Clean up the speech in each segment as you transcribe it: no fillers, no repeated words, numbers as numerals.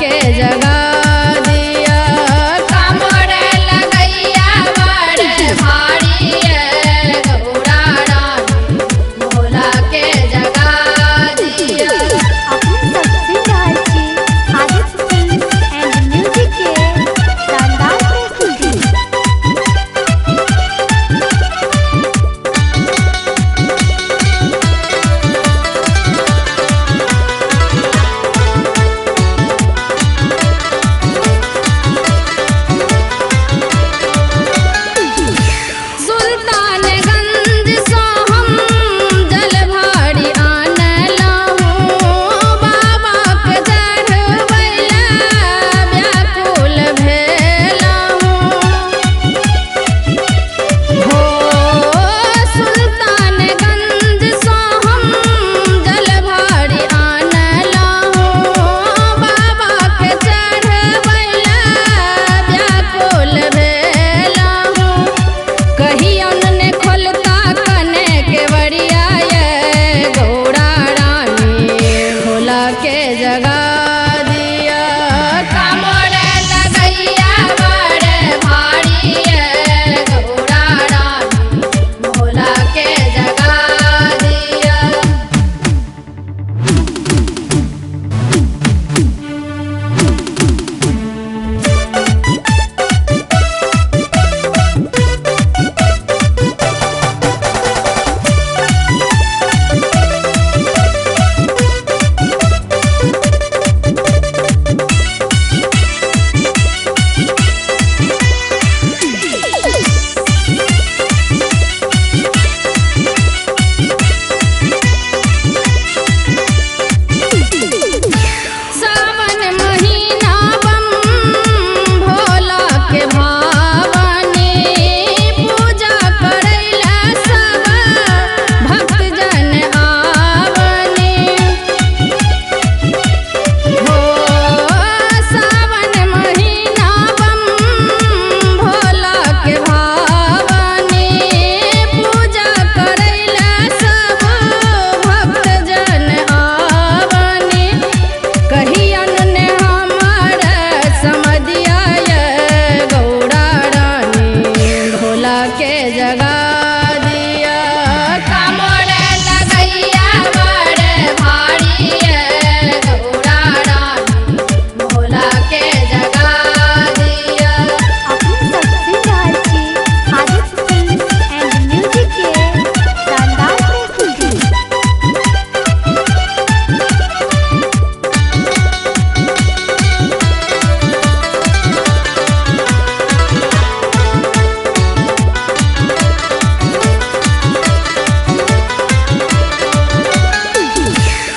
के जगा दिया। कामर लगैया बड़ भारी है गौरा रानी भोला के जगा दिया। आपण सबसे आजची आदित्य फिल्म एंड म्यूजिक के शानदार प्रस्तुति। सुल्तानगंज से हम जल भारी आनलहूँ बाबा के चढ़बैला व्याकुल भेलहूँ हो। सुल्तानगंज से हम जल भारी आनलहूँ बाबा के चढ़बैला व्याकुल भेलहूँ। कहियन ने खोलता कने के बड़िया ये गौरा रानी भोला के जगा दिया। कामर लगैया बड़ भारी है गौरा रानी भोला के जगा दिया। सावन महीना बम भोला के भावनी पूजा करैला सब भक्तजन आवनी हो। सावन महीना बम भोला के भावनी पूजा करैला सब भक्तजन आवनी। कहियन ने हमर समधिया ये गौरा रानी भोला के जगा दिया। कामर लगैया बड़ भारी है गौरा रानी भोला के जगा दिया। आपण सबसे आजची आदित्य फिल्म एंड म्यूजिक के शानदार प्रस्तुति।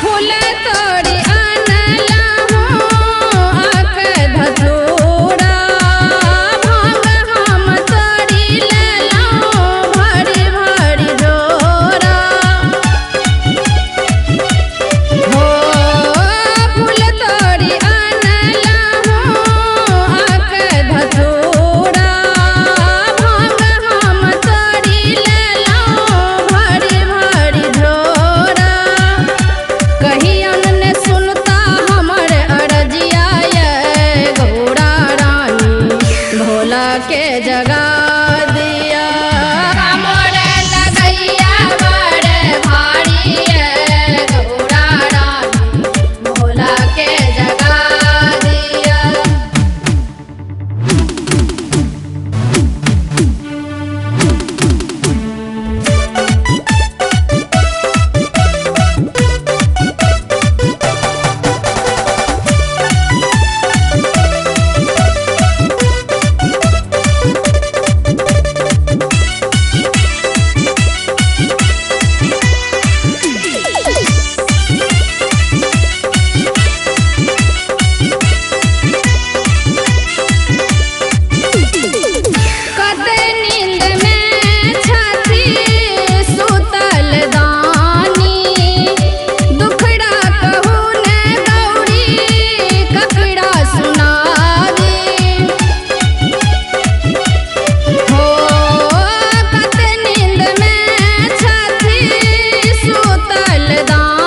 फूल तोड़ी आनलहूँ आक धतूरा भांग हम तोड़ी लेलहूँ भरी भरी झोरा हो। फूल तोड़ी आनलहूँ आक धतूरा भांग हम तोड़ी लेलहूँ भरी भरी झोरा। कहियन ने सुनता हमर अरजिया ये गौरा रानी भोला के जगा दिया। कामर लगैया बड़ भारी है गौरा रानी भोला के जगा दिया। दान